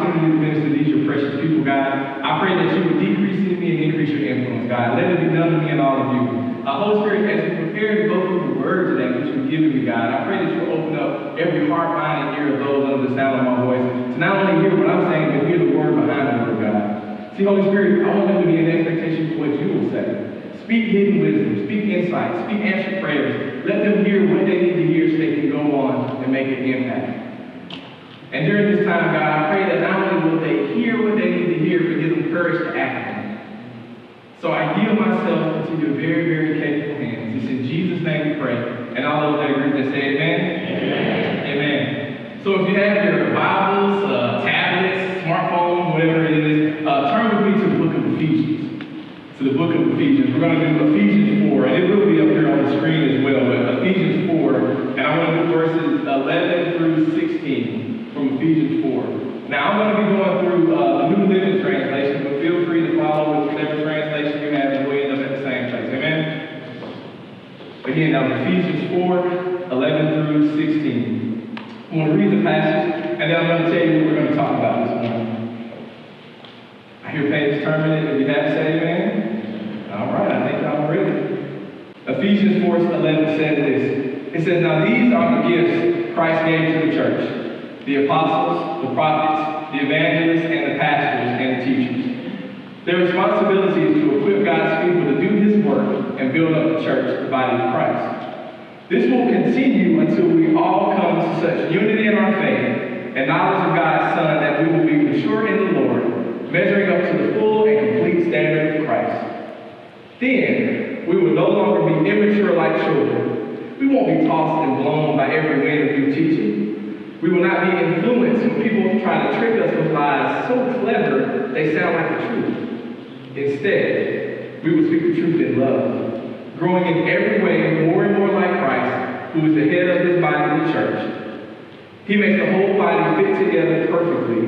opportunity to minister to these, your precious people, God. I pray that you would decrease in me and increase your influence, God. Let it be done to me and all of you. Holy Spirit, as we prepare to go through the word today, which you've given me, God, I pray that you will open up every heart, mind, and ear of those under the sound of my voice to not only hear what I'm saying, but hear the word behind the word, God. See, Holy Spirit, I want them to be in expectation for what you will say. Speak hidden wisdom, speak insight, speak answered prayers. Let them hear what they need to hear so they can go on and make an impact. And during this time, God, I pray that not only will they hear what they need to hear, but give them courage to act on it. So I yield myself into your very, very capable hands. It's in Jesus' name we pray. And all those that agree that say amen. Amen. Amen. So if you have your Bibles, tablets, smartphones, whatever it is, turn with me to the book of Ephesians. To the book of Ephesians. We're going to do Ephesians 4, and it will be up here on the screen as well, but Ephesians 4, and I want to do verses 11 through 16 from Ephesians 4. Now, I'm going to be going through the New Living Translation, but feel free to follow with whatever translation you have, and we'll end up at the same place. Amen? Again, now Ephesians 4, 11 through 16. I'm going to read the passage, and then I'm going to tell you what we're going to talk about this morning. I hear Paige turning it. If you have to say amen. All right, I think I'm ready. Ephesians 4:11 says this. It says, "Now these are the gifts Christ gave to the church, the apostles, the prophets, the evangelists, and the pastors, and the teachers. Their responsibility is to equip God's people to do his work and build up the church, the body of Christ. This will continue until we all come to such unity in our faith and knowledge of God's Son that we will be mature in the Lord, measuring up to the full and complete standard of Christ. Then we will no longer be immature like children. We won't be tossed and blown by every wind of new teaching. We will not be influenced when people try to trick us with lies so clever they sound like the truth. Instead, we will speak the truth in love, growing in every way more and more like Christ, who is the head of his body, the church. He makes the whole body fit together perfectly.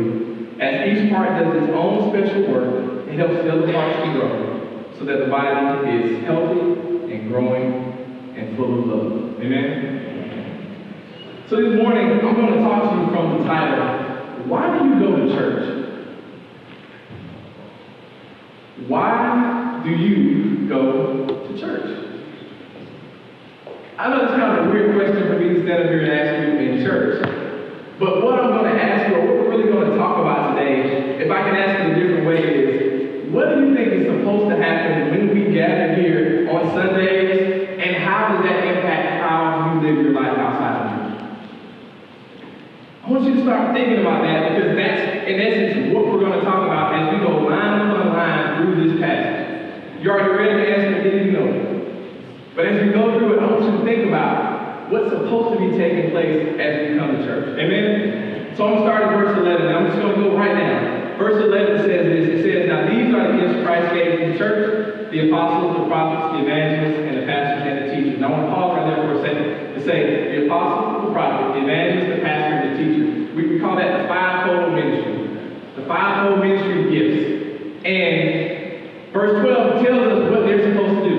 As each part does its own special work, it helps the other parts to grow, so that the body is healthy and growing and full of love." Amen? So this morning, I'm going to talk to you from the title, "Why do you go to church?" Why do you go to church? I know it's kind of a weird question for me to stand up here and ask you in church, but what I'm going to ask you, or what we're really going to talk about today, if I can ask it a different way, is what do you think is supposed to happen when we gather here on Sundays, and how does that impact how you live your life outside of church? I want you to start thinking about that, because that's, in essence, what we're going to talk about as we go line upon line through this passage. You already read the answer, and didn't know it. But as we go through it, I want you to think about what's supposed to be taking place as we come to church. Amen? So I'm going to start at verse 11. I'm just going to go right now. Verse 11 says this. It says, "Now these are the gifts Christ gave to the church, the apostles, the prophets, the evangelists, and the pastors, and the teachers." Now I want to pause right there for a second to say the apostles, the prophets, the evangelists, the pastor, and the teacher. We call that the fivefold ministry. The fivefold ministry gifts. And verse 12 tells us what they're supposed to do.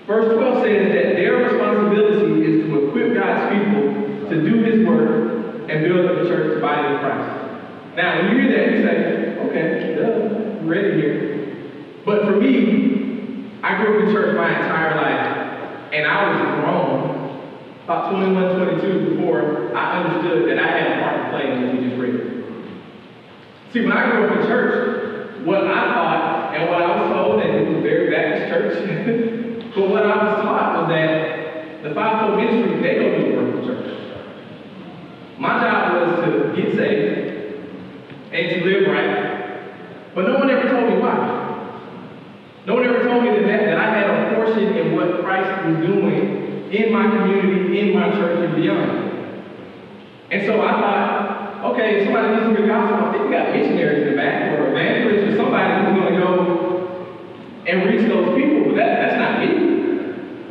Verse 12 says that their responsibility is to equip God's people to do his work and build up the church, the body of Christ. Now, when you hear that, you say, okay, duh, I'm ready here. But for me, I grew up in church my entire life, and I was grown, about 21, 22, before I understood that I had a part to play in what we just read. See, when I grew up in church, what I thought and what I was told, and it was a very Baptist church, but what I was taught was that the fivefold ministry, they go do the work of the church. My job was to get saved and to live right, but no one ever told me why. No one ever told me that I had a portion in what Christ was doing in my community, in my church, and beyond. And so I thought, okay, if somebody needs to hear the gospel, I think we got missionaries in the back, or evangelists, or somebody who's going to go and reach those people. But that's not me.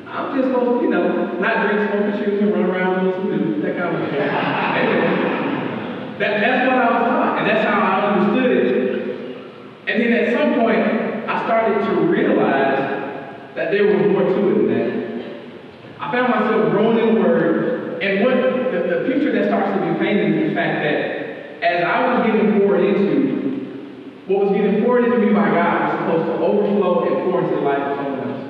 I'm just supposed to, not drink, smoke, and shoot, and run around with some dudes, that kind of thing. That's what I was taught, and that's how I understood it. And then at some point, I started to realize that there was more to it than that. I found myself growing in the Word, and what the picture that starts to be painted is the fact that as I was getting more what was getting poured into me by God was supposed to overflow and pour into the life of someone else.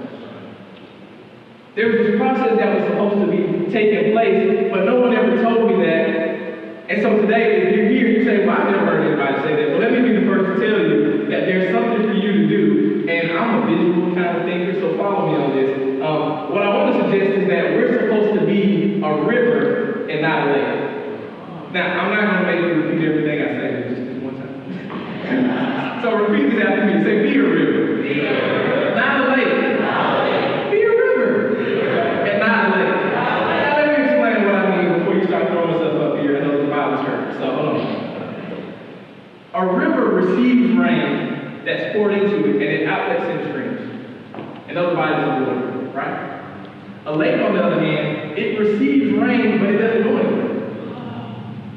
There was this process that was supposed to be taking place, but no one ever told me that. And so today, if you're here, you say, well, I've never heard anybody say that. Well, let me be the first to tell you that there's something for you to do. And I'm a visual kind of thinker, so follow me on this. What I want to suggest is that we're supposed to be a river and not a lake. Now, I'm not going to make you repeat everything I say, just this one time. So repeat this after me. Say, be a river. Be a river. Not a lake. Not a lake. Be a river. And not a lake. Now, let me explain what I mean before you start throwing stuff up here. I know the Bible church. So, hold on. A river receives rain that's poured into it, and it outlets in streams. And those bodies of water, right? A lake, on the other hand, it receives rain, but it doesn't go anywhere.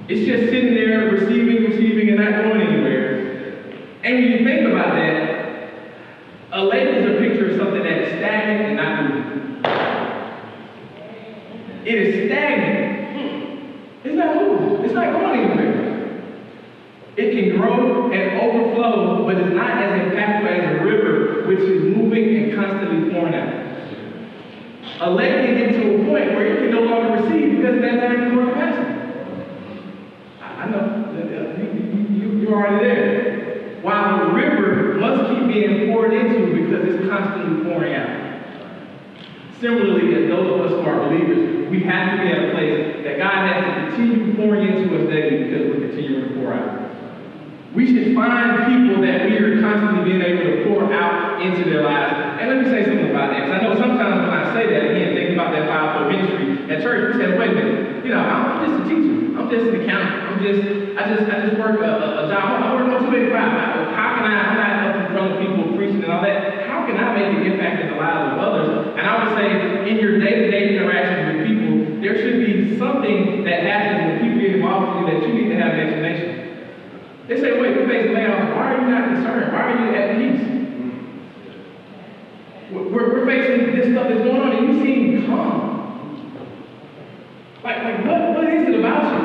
It's just sitting there receiving, and not going anywhere. And when you think about that, a lake is a picture of something that is stagnant and not moving. It is stagnant. It's not moving. It's not going anywhere. It can grow and overflow, but it's not as impactful as a river, which is moving and constantly pouring out. A lake can get to a point where it can no longer receive because it doesn't have any more capacity. I know, you're already there. While the river must keep being poured into because it's constantly pouring out. Similarly, as those of us who are believers, we have to be at a place that God has to continue pouring into us daily because we're continuing to pour out. We should find people that we are constantly being able to pour out into their lives. And let me say something about that, because I know sometimes when I say that, again, thinking about that fivefold ministry at church, we say, wait a minute, I'm just a teacher. I'm just an accountant. I just work a job. I work on 285. How can I'm not up in front of people preaching and all that. How can I make an impact in the lives of others? And I would say, in your day-to-day interactions with people, there should be something that happens when people get involved with you that you need to have an explanation. They say, wait, we're facing layoffs. Why are you not concerned? Why are you at peace? We're facing this stuff that's going on and you seem calm. Like what is it about you?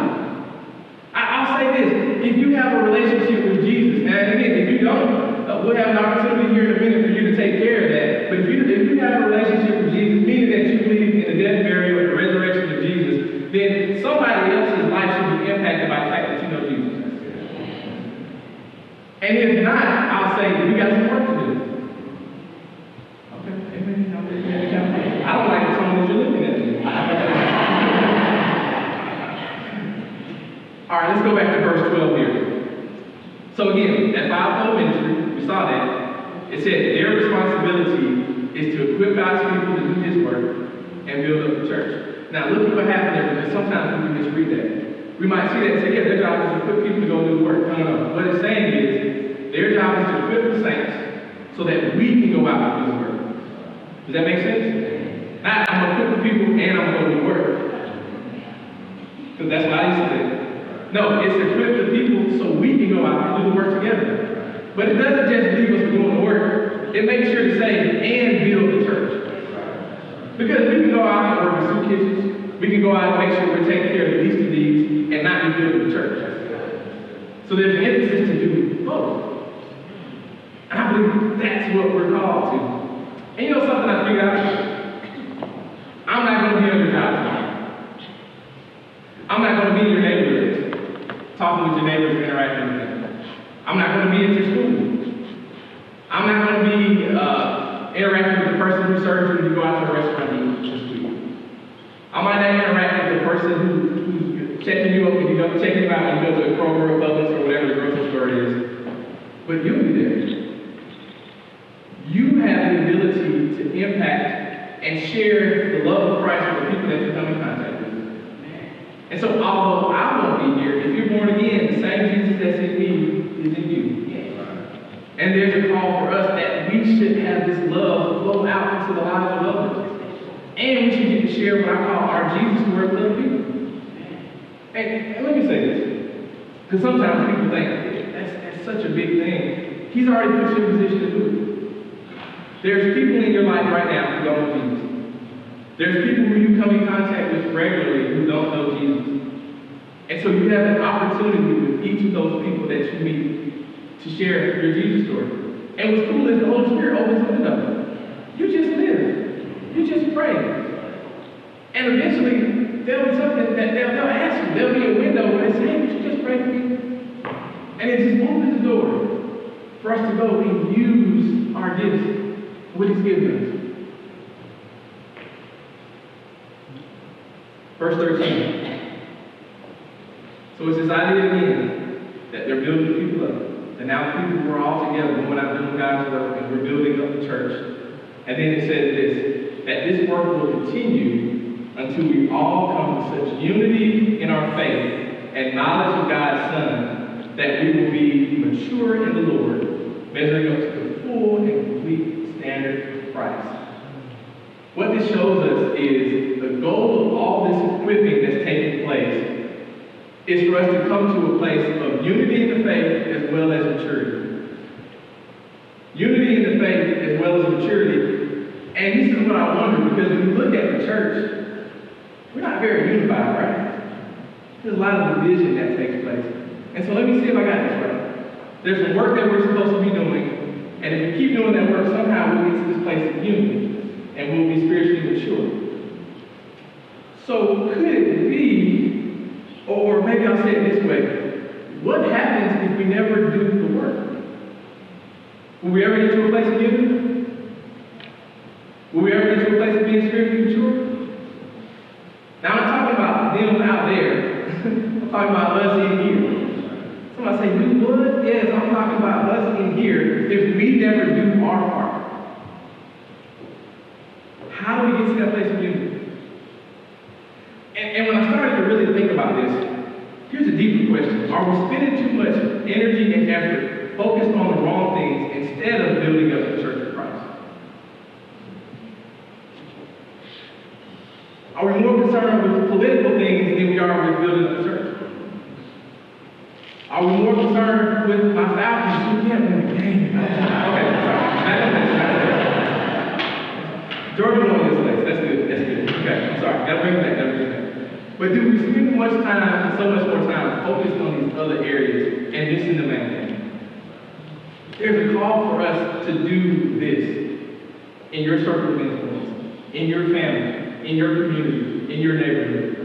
I'll say this. If you have a relationship with Jesus, and again, if you don't, we'll have an opportunity here in a minute for you to take care of that. But if you have a relationship with Jesus, meaning that you believe in the death, burial, and the resurrection of Jesus, then somebody else's life should be impacted by the fact that you know Jesus. And if not, I'll say, we got some work to do. Okay, amen. I don't like the tone that you're looking at me. All right, let's go back to verse 12 here. So again, that fivefold ministry, we saw that. It said their responsibility is to equip God's people to do His work and build up the church. Now look at what happened there, because sometimes we misread that. We might see that and say, yeah, their job is to equip people to go do the work. No. What it's saying is, their job is to equip the saints so that we can go out and do the work. Does that make sense? Not, I'm going to equip the people and I'm going to do the work. Because that's what I used to say. No, it's to equip the people so we can go out and do the work together. But it doesn't just leave us for doing the work. It makes sure to say, and build the church. Because we can go out and work in soup kitchens. We can go out and make sure we're taking care of the least of these and not be building the church. So there's an emphasis to do both. And I believe that's what we're called to. And you know something I figured out? I'm not going to be on your job tomorrow. I'm not going to be in your neighborhood, talking with your neighbors and interacting with them. I'm not going to be at your school. I'm not going to be interacting with the person who serves you when you go out to a restaurant this week. I might not interact with the person who's checking you up when you go, checking you out when you go to a Kroger or Publix or whatever the grocery store is. But you'll be there. You have the ability to impact and share the love of Christ with the people that you come in contact with. And so, although I won't be here, if you're born again, the same Jesus that's in me is in you. And there's a call for us that we should have this love flow out into the lives of others. And we should get to share what I call our Jesus work with other people. And let me say this, because sometimes people think, that's such a big thing. He's already put you in a position to do it. There's people in your life right now who don't know Jesus. There's people who you come in contact with regularly who don't know Jesus. And so you have an opportunity with each of those people that you meet to share your Jesus story. And what's cool is the Holy Spirit opens the window. You just live. You just pray. And eventually, there'll be something that they'll ask you. There'll be a window where they say, hey, would you just pray for me? And it just opens the door for us to go and use our gifts, what He's given us. Verse 13. So it's this idea again that they're building people up. And now people were all together going out doing God's work, and we're building up the church. And then it says this, that this work will continue until we all come to such unity in our faith and knowledge of God's Son that we will be mature in the Lord, measuring up to the full and complete standard of Christ. What this shows us is the goal of all this equipping that's taking place is for us to come to a place of unity in the faith as well as maturity. Unity in the faith as well as maturity. And this is what I wonder, because when you look at the church, we're not very unified, right? There's a lot of division that takes place. And so let me see if I got this right. There's some work that we're supposed to be doing, and if we keep doing that work, somehow we'll get to this place of unity, and we'll be spiritually mature. So could it be, or maybe I'll say it this way, what happens if we never do the work? Will we ever get to a place of unity? Will we ever get to a place of being spiritually mature? Now I'm talking about them out there. I'm talking about us in here. Somebody say, new blood? Yes, I'm talking about us in here if we never do our part. How do we get to that place of unity? And when I started to really think about this, here's a deeper question. Are we spending too much energy and effort focused on the wrong things instead of building up the church of Christ? Are we more concerned with political things than we are with building up the church? Are we more concerned with my Falcons who can't win the game? Okay, sorry. Georgia won yesterday. That's good. That's good. Okay, I'm sorry. Gotta bring it back. But do we spend so much more time focused on these other areas and missing the main thing? There's a call for us to do this in your circle of influence, in your family, in your community, in your neighborhood.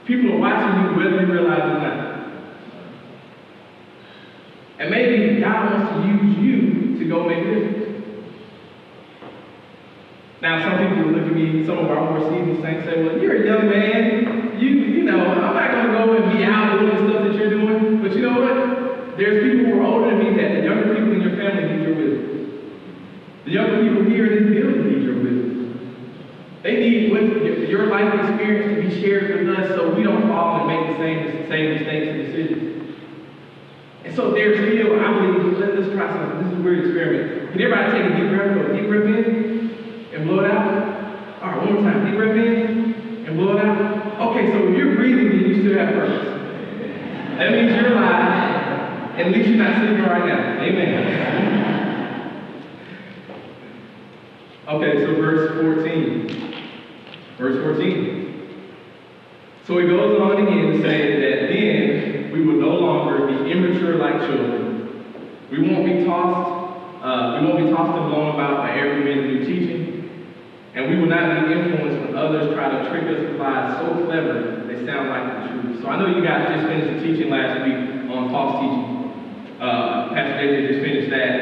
People are watching you whether you realize it or not. And maybe God wants to use you to go make a difference. Now, some people will look at me, some of our more seasoned saints say, well, you're a young man. You know, I'm not going to go and be out doing the stuff that you're doing. But you know what? There's people who are older than me that the younger people in your family need your wisdom. The younger people here in this building need your wisdom. They need your life experience to be shared with us so we don't fall and make the same mistakes and decisions. And so there's still, I believe, let's try something. This is a weird experiment. Can everybody take a deep breath? Go deep breath in and blow it out. All right, one more time. Deep breath in and blow it out. Okay, so if you're breathing, then you still have purpose. That means you're alive. At least you're not sleeping right now. Amen. Okay, so verse 14. Verse 14. So he goes on again to say that then we will no longer be immature like children. We won't be tossed and blown about by every wind of new teaching. And we will not be influenced when others try to trick us with lies so clever they sound like the truth. So I know you guys just finished the teaching last week on false teaching. Pastor David just finished that.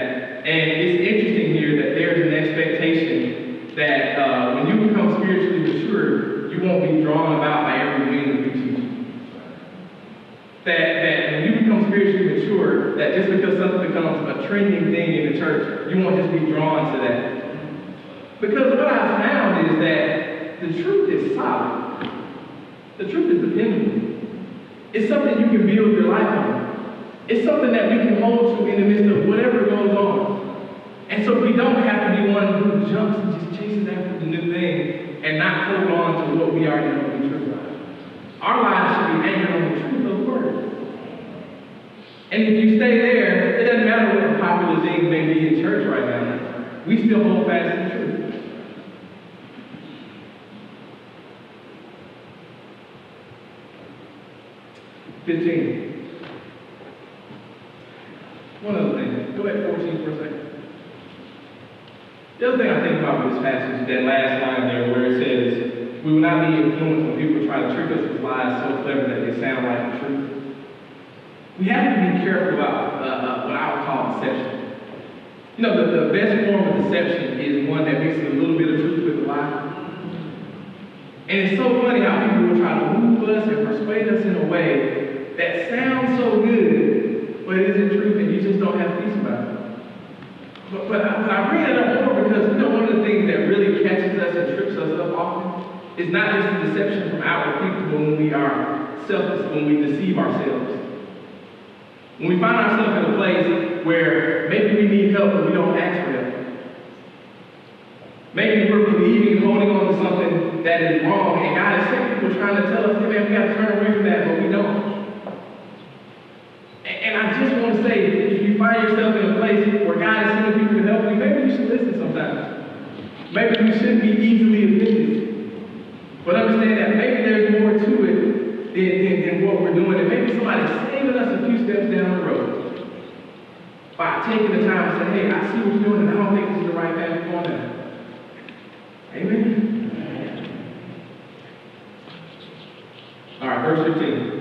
And it's interesting here that there's an expectation that when you become spiritually mature, you won't be drawn about by every wind of new teaching. That when you become spiritually mature, that just because something becomes a trending thing in the church, you won't just be drawn to that. Because what I've found is that the truth is solid. The truth is dependable. It's something you can build your life on. It's something that we can hold to in the midst of whatever goes on. And so we don't have to be one who jumps and just chases after the new thing and not hold on to what we already know to be true. Our lives should be anchored on the truth of the Word. And if you stay there, it doesn't matter what the popular thing may be in church right now. We still hold fast to the truth. 15. One other thing. Go back to 14 for a second. The other thing I think about with this passage is that last line there where it says, we will not be influenced when people try to trick us with lies so clever that they sound like the truth. We have to be careful about what I would call deception. You know, the best form of deception is one that mixes a little bit of truth with a lie. And it's so funny how people will try to move us and persuade us in a way that sounds so good, but isn't true, and you just don't have peace about it. But I bring it up more because, you know, one of the things that really catches us and trips us up often is not just the deception from outward people, but when we are selfish, when we deceive ourselves. When we find ourselves in a place where maybe we need help, but we don't ask for help. Maybe we're believing and holding on to something that is wrong, and God is sent people trying to tell us, hey man, we got to turn away from that, but we don't. And I just want to say, if you find yourself in a place where God is sending people to help you, maybe you should listen sometimes. Maybe you shouldn't be easily offended. But understand that maybe there's more to it than what we're doing, and maybe somebody's saving us a few steps down the road by taking the time to say, hey, I see what you're doing, and I don't think this is the right path to go down. Amen? All right, verse 15.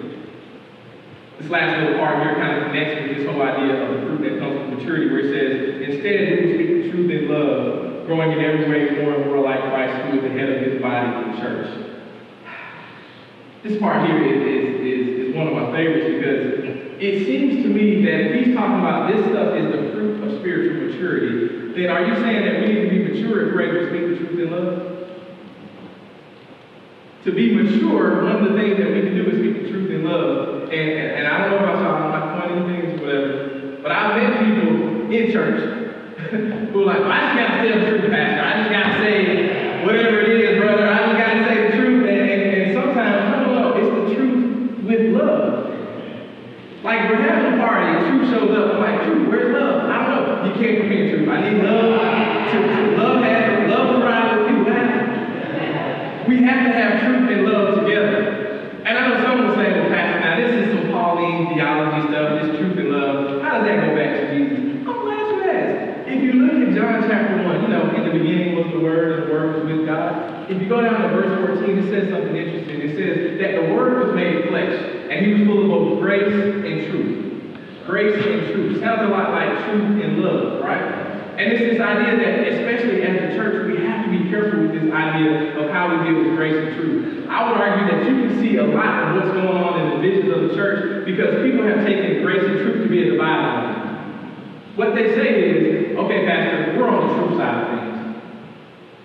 This last little part here kind of connects with this whole idea of the fruit that comes from maturity, where it says, instead we will speak the truth in love, growing in every way more and more like Christ, who is the head of his body, the church. This part here is one of my favorites because it seems to me that if he's talking about this stuff is the fruit of spiritual maturity, then are you saying that we need to be mature if we're able to speak the truth in love? To be mature, one of the things that we can do is speak the truth in love. And I don't know about y'all, I'm not pointing things or whatever, but I've met people in church who are like, well, I just got to tell the truth, Pastor. I just got to say whatever it is, brother. I just got to say the truth. And sometimes, I don't know, it's the truth with love. Like, we're having a party, and truth shows up. I'm like, truth, where's love? I don't know. You can't give me truth. I need love to love around with people. We have to have truth and love together. And I know someone will say, well, Pastor, now this is some Pauline theology stuff, this truth and love. How does that go back to Jesus? I'm glad you asked. If you look at John chapter 1, you know, in the beginning was the Word, and the Word was with God. If you go down to verse 14, it says something interesting. It says that the Word was made flesh, and he was full of both grace and truth. Grace and truth. Sounds a lot like truth and love, right? And it's this idea that, especially as a church, we have to be careful with this idea of how we deal with grace and truth. I would argue that you can see a lot of what's going on in the visions of the church because people have taken grace and truth to be a dividing line. What they say is, okay, Pastor, we're on the truth side of things.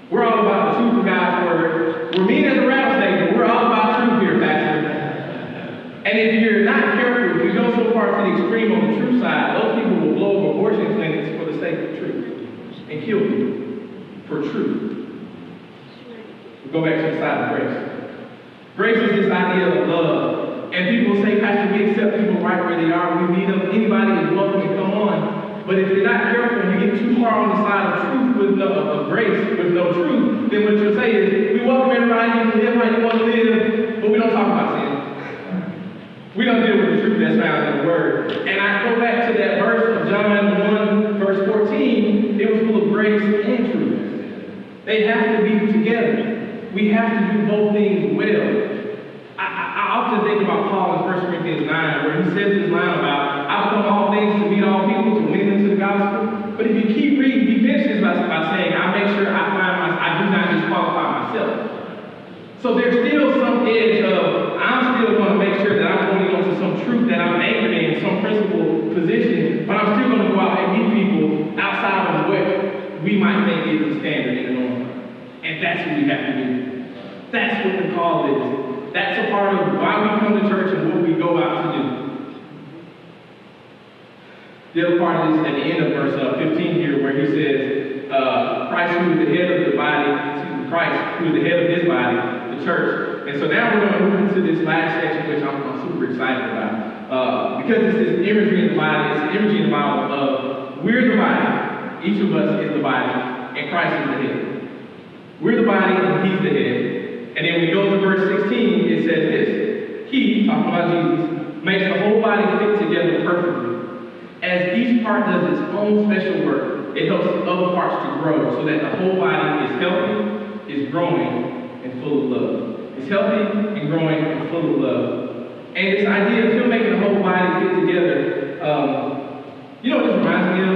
We're all about the truth of God's word. We're mean as a rattlesnake, but we're all about truth here, Pastor. And if you're not careful, if you go so far to the extreme on the truth side, those people will blow up abortion clinics for the sake of truth and kill people for truth. We'll go back to the side of grace. Grace is this idea of love. And people say, Pastor, we accept people right where they are. We meet them. Anybody is welcome to come on. But if you're not careful and you get too far on the side of truth with of grace, with no truth, then what you'll say is, we welcome everybody, you can live how you want to live, but we don't talk about sin. We don't deal with the truth that's found in the Word. And I go back to that verse of John 1, verse 14. It was full of grace and truth. They have to be together. We have to do both things well. I often think about Paul in 1 Corinthians 9, where he says this line about, I've come all things to meet all people, to win them to the gospel. But if you keep reading, he finishes by saying, I make sure I do not disqualify myself. So there's still some edge of, I'm still going to make sure that I'm holding on to some truth that I'm anchored in, some principled position, but I'm still going to go out and meet people outside of what we might think is the standard in the norm. And that's what we have to do. That's what the call is. That's a part of why we come to church and what we go out to do. The other part is at the end of verse 15 here, where he says, Christ who is the head of the body, Christ who is the head of his body, the church. And so now we're going to move into this last section, which I'm super excited about. Because this is imagery in the body, it's imagery in the Bible of we're the body, each of us is the body, and Christ is the head. We're the body, and he's the head. And then when we go to verse 16, it says this. He, talking about Jesus, makes the whole body fit together perfectly. As each part does its own special work, it helps the other parts to grow so that the whole body is healthy, is growing, and full of love. It's healthy and growing and full of love. And this idea of him making the whole body fit together, you know what this reminds me of?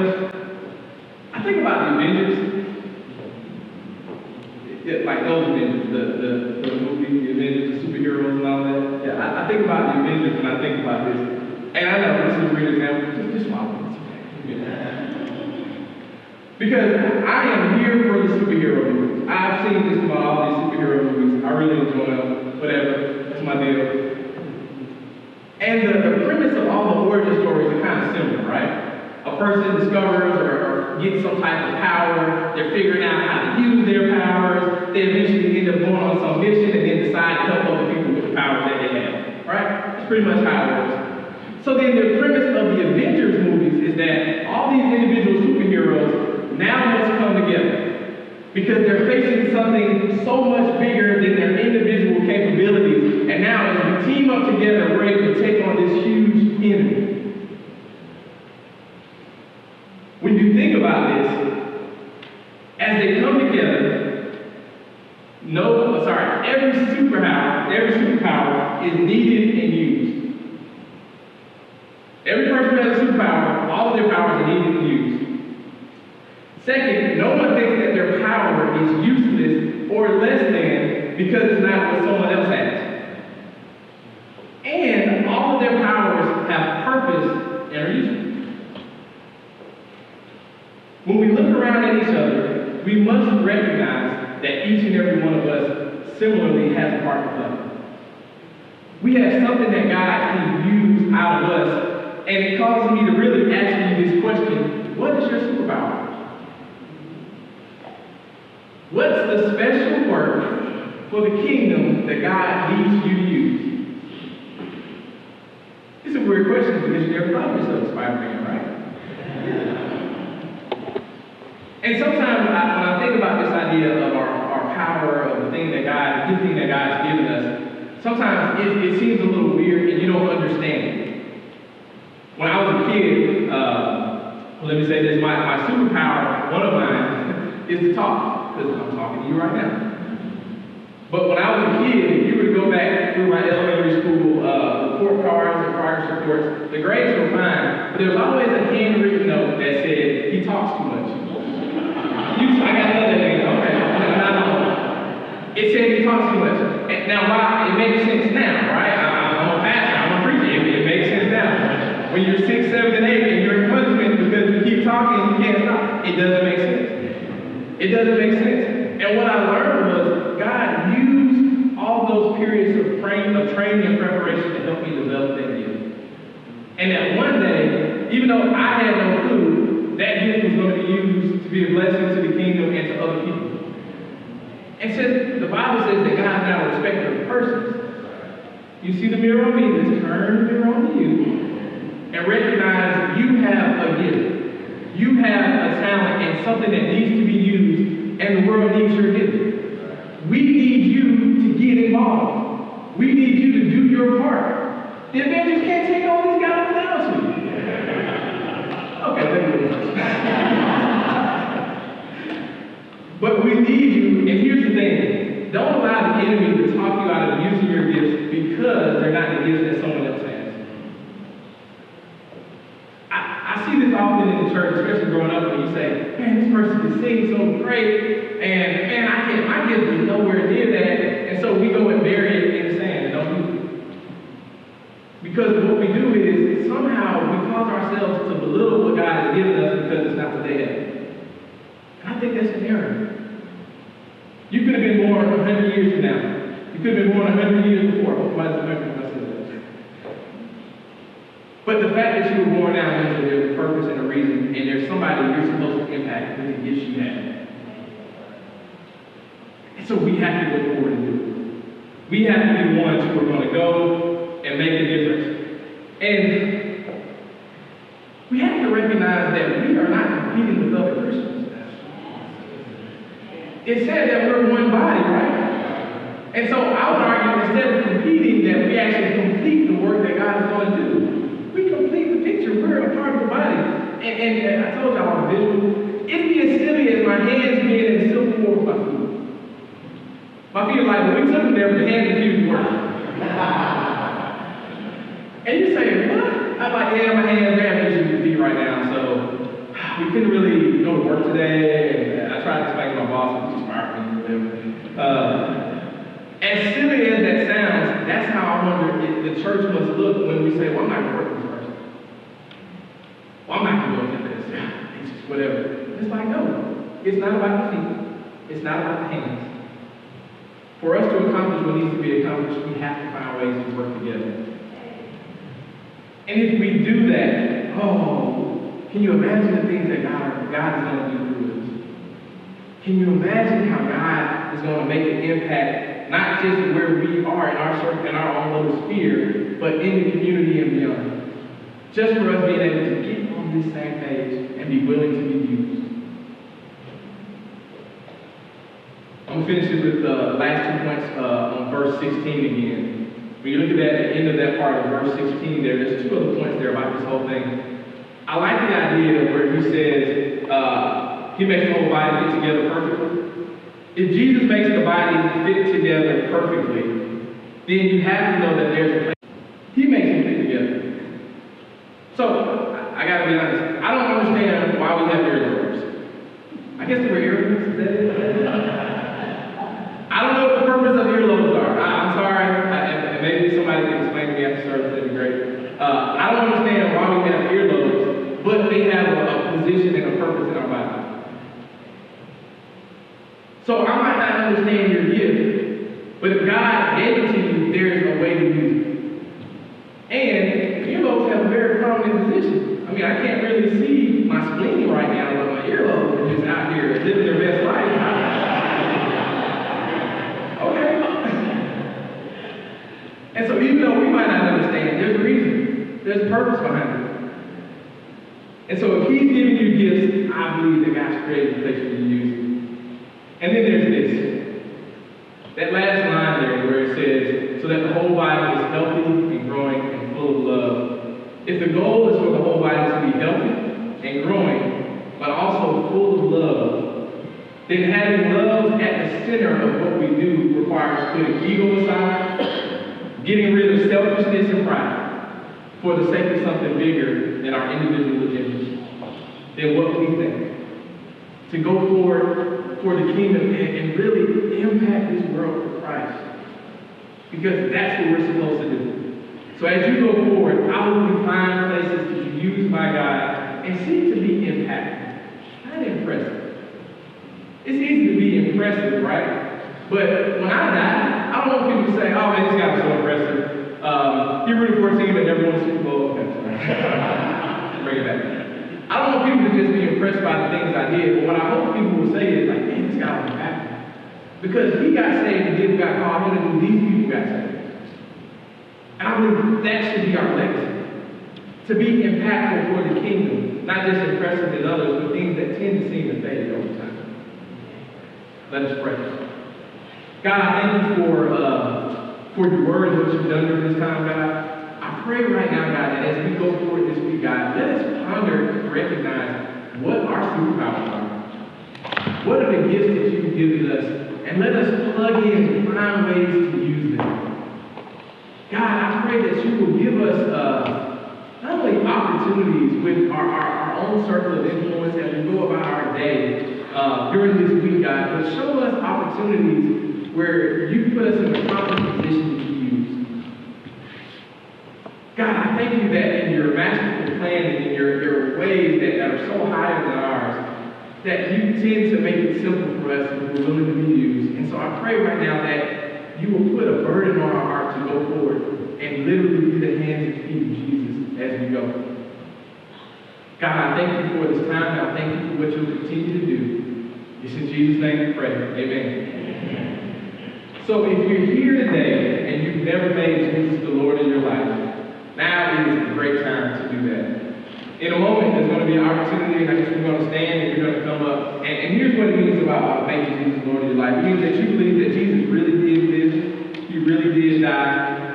I think about the Avengers. Like those Avengers, the movie, the Avengers, the superheroes and all that. Yeah, I think about the Avengers when I think about this. And I know this is a weird example, just swap it. Because I am here for the superhero movies. I've seen just about all these superhero movies. I really enjoy them, whatever, that's my deal. And the premise of all the origin stories are kind of similar, right? A person discovers or gets some type of power, they're figuring out how to use their powers, they eventually end up going on some mission and then decide to help other people with the powers that they have, right? That's pretty much how it works. So then the premise of the Avengers movies is that all these individual superheroes now must come together because they're facing something so much bigger than their individual capabilities. And now as we team up together, we're able to take on this huge enemy. When you think about this, as they come together, every superpower is needed and used. Every person who has a superpower, all of their powers are needed and used. Second, no one thinks that their power is useless or less than because it's not what someone else has. And all of their powers have purpose and are useful. When we look around at each other, we must recognize that each and every one of us similarly has a part to play. We have something that God can use out of us, and it causes me to really ask you this question: what is your superpower? What's the special work for the kingdom that God needs you to use? It's a weird question because you never thought of yourself as Spider-Man, right? And sometimes when I think about this idea of our power, of the thing that God, gifting that God's given us, sometimes it seems a little weird and you don't understand it. When I was a kid, let me say this, my superpower, one of mine, is to talk, because I'm talking to you right now. But when I was a kid, if you were to go back through my elementary school report cards and progress reports, the grades were fine, but there was always a handwritten note that said, he talks too much. I got another thing, okay. It said he talks too much. And now, why? It makes sense now, right? I'm a pastor, I'm a preacher. It makes sense now. When you're 6, 7, and 8, and you're in punishment because you keep talking and you can't stop, it doesn't make sense. It doesn't make sense. And what I learned was God used all those periods of training and preparation to help me develop that gift. And that one day, even though I had no clue, that gift was going to be used to be a blessing to the kingdom and to other people. And since the Bible says that God is not a respecter of persons, you see the mirror on me, let's turn the mirror on you and recognize you have a gift. You have a talent and something that needs to be used, and the world needs your gift. We need you to get involved. We need you to do your part. The Avengers can't take all these guys without you. Okay, let me do this. But we need you, and here's the thing. Don't allow the enemy to talk you out of using your gifts because they're not the gifts that someone else has. I see this often in the church, especially growing up, when you say, man, this person can sing so great, and man, my gift is nowhere near that, and so we go and bury it in the sand and don't use it. Because what we do is, somehow we cause ourselves to belittle what God has given us because it's not what they have. And I think that's an error. You could have been born 100 years from now. You could have been born 100 years before. Nobody's remembering what I said that. But the fact that you were born now means that there's a purpose and a reason, and there's somebody you're supposed to impact with the gifts you have. And so we have to go forward and do it. We have to be the ones who are going to go and make a difference. And we have to recognize that we are not competing with other Christians. It said that we're one body, right? And so I would argue, instead of competing, that we actually complete the work that God is going to do. We complete the picture. We're a part of the body. And I told y'all on the visual, it'd be as silly as my hands being in civil war with my feet. My feet are like, when we took them there, the hands and feet work. And you say, what? I'm like, yeah, my hands, they're having issues with feet right now, so we couldn't really go to work today. And I tried to explain to my boss, which is fired me or whatever. As silly as that sounds, that's how I wonder if the church must look when we say, well, I'm not going to work with this person. Well, I'm not going to go get this. It's just whatever. It's like, no. It's not about the feet. It's not about the hands. For us to accomplish what needs to be accomplished, we have to find ways to work together. And if we do that, can you imagine the things that God is going to do through us? Can you imagine how God is going to make an impact, not just where we are in our circle, in our own little sphere, but in the community and beyond? Just for us being able to get on this same page and be willing to be used. I'm going to finish it with the last 2 points on verse 16 again. When you look at that, the end of that part of verse 16 there's 2 other points there about this whole thing. I like the idea where he says, he makes the whole body fit together perfectly. If Jesus makes the body fit together perfectly, then you have to know that there's a place. He makes them fit together. So, I got to be honest, I don't understand why we have earlobes. I guess they were earlobes, is that it? I don't know what the purpose of earlobes are. I'm sorry, and maybe somebody can explain to me after service, that'd be great. I don't understand why we have earlobes, but they have a position and a purpose in our body. So I might not understand your gift, but if God gave it to you, there's a way to use it. And earlobes have a very prominent position. I mean, I can't really see my spleen right now, but my earlobes are just out here living their best life. And so even though we might not understand, there's a reason. There's a purpose behind it. And so if he's giving you gifts, I believe that God's created a place for you to use it. And then there's this. That last line there where it says, so that the whole body is healthy and growing and full of love. If the goal is for the whole body to be healthy and growing, but also full of love, then having love at the center of what we do requires putting ego aside, getting rid of selfishness and pride for the sake of something bigger than our individual agendas, than what we think. To go forward for the kingdom and really impact this world for Christ. Because that's what we're supposed to do. So as you go forward, I will find places to be used by God and seek to be impactful, not impressive. It's easy to be impressive, right? But when I die, I don't want people to say, oh man, this guy was so impressive. He rooted for a team that never won a Super Bowl. Okay, sorry. Bring it back. I don't want people to just be impressed by the things I did, but what I hope people will say is like, man, this guy was impactful. Because he got saved and people got called him, and these people got saved. And I believe that should be our legacy. To be impactful for the kingdom, not just impressive in others, but things that tend to seem to fade over time. Let us pray. God, I thank you for your word and what you've done during this time, God. I pray right now, God, that as we go forward this week, God, let us ponder and recognize what our superpowers are. What are the gifts that you've given us? And let us plug in and find ways to use them. God, I pray that you will give us not only opportunities with our own circle of influence as we go about our day during this week, God, but show us opportunities where you put us in a proper position to be used. God, I thank you that in your masterful plan and in your ways that are so higher than ours, that you tend to make it simple for us and we're willing to be used. And so I pray right now that you will put a burden on our heart to go forward and literally be the hands and feet of Jesus as we go. God, I thank you for this time, and I thank you for what you'll continue to do. It's in Jesus' name we pray. Amen. So if you're here today and you've never made Jesus the Lord in your life, now is a great time to do that. In a moment, there's going to be an opportunity, and I guess we're going to stand and you're going to come up. And here's what it means about making Jesus Lord in your life. It means that you believe that Jesus really did this. really did die.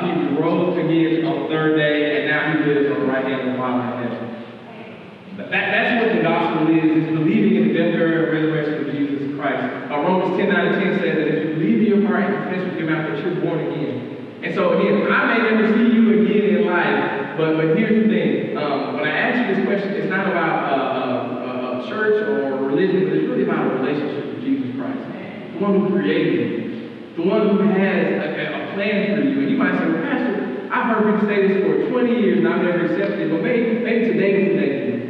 He rose again on the third day, and now he lives on the right hand of the Father in heaven. That's what the gospel is believing in the death, burial, and resurrection of Jesus Christ. Romans 10:9-10 says that if you believe in your heart and confess with your mouth that you're born again. And so again, I may never see you again in life, but here's the thing. When I ask you this question, it's not about a church or religion, but it's really about a relationship with Jesus Christ. The one who created you. The one who has a plan for you. And you might say, well, Pastor, I've heard people say this for 20 years and I've never accepted it. But maybe today was the day for you.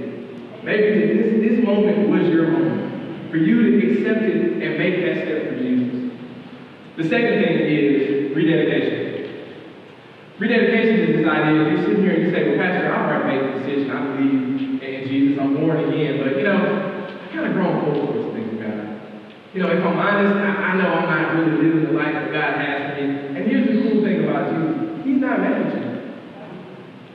Maybe this moment was your moment for you to accept it and make that step for Jesus. The second thing is rededication. Rededication is this idea, if you're sitting here and you say, well, Pastor, I've already made the decision, I believe in Jesus, I'm born again, but I kind of grown cold towards things of God. If I'm honest, I know I'm not really living the life that God has for me. And here's the cool thing about Jesus, he's not mad at you.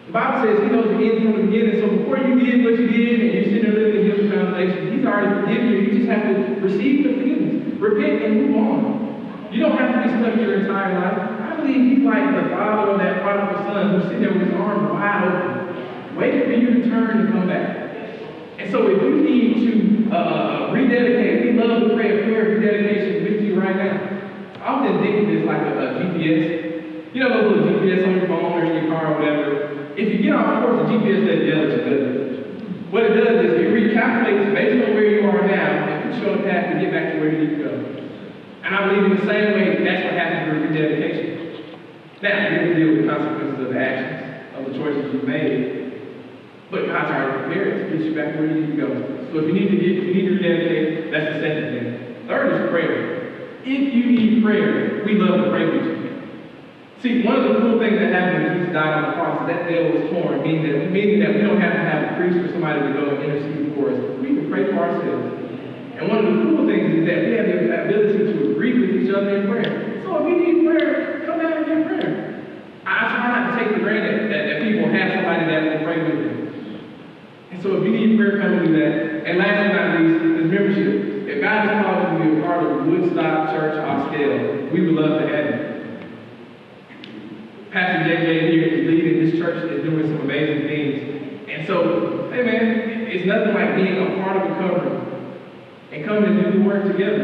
The Bible says he knows the end from the beginning, so before you did what you did and you're sitting there living in his foundation, he's already forgiven you. You just have to receive the forgiveness, repent and move on. You don't have to be stuck your entire life. I believe he's like the father of that prodigal son who's sitting there with his arms wide open, waiting for you to turn and come back. And so if you need to rededicate, we love to pray a prayer of rededication with you right now. I often think of this like a GPS. Those little GPS on your phone or in your car or whatever. If you get off course, the GPS doesn't yell at you, does it? What it does is it recalculates based on where you are now and puts you on the path to get back to where you need to go. And I believe in the same way that's what happens with rededication. Now, you have to deal with the consequences of the actions, of the choices you've made. But God's already prepared to get you back where you need to go. So if you need to rededicate, that's the second thing. Third is prayer. If you need prayer, we love to pray with you. See, one of the cool things that happened when Jesus died on the cross is that veil was torn, meaning that we don't have to have a priest or somebody to go and intercede for us. We can pray for ourselves. And one of the cool things is that we have the ability to agree with each other in prayer. So if you need prayer, come down and get prayer. I try not to take for granted that people have somebody that will pray with them. And so if you need prayer, come and do that. And last but not least, is membership. If God has called you to be a part of Woodstock Church Oxdale, we would love to have you. Pastor JJ here is leading this church, is doing some amazing things. And so, hey man, it's nothing like being a part of a covering and coming and do the work together.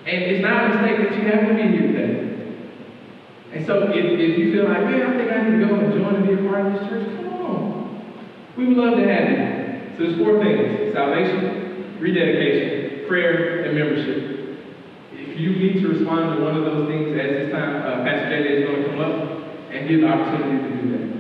And it's not a mistake that you have to be here today. And so if you feel like, man, I think I need to go and join and be a part of this church, come on. We would love to have you. So there's four things: salvation, rededication, prayer, and membership. If you need to respond to one of those things at this time, Pastor JJ is going to come up and give the opportunity to do that.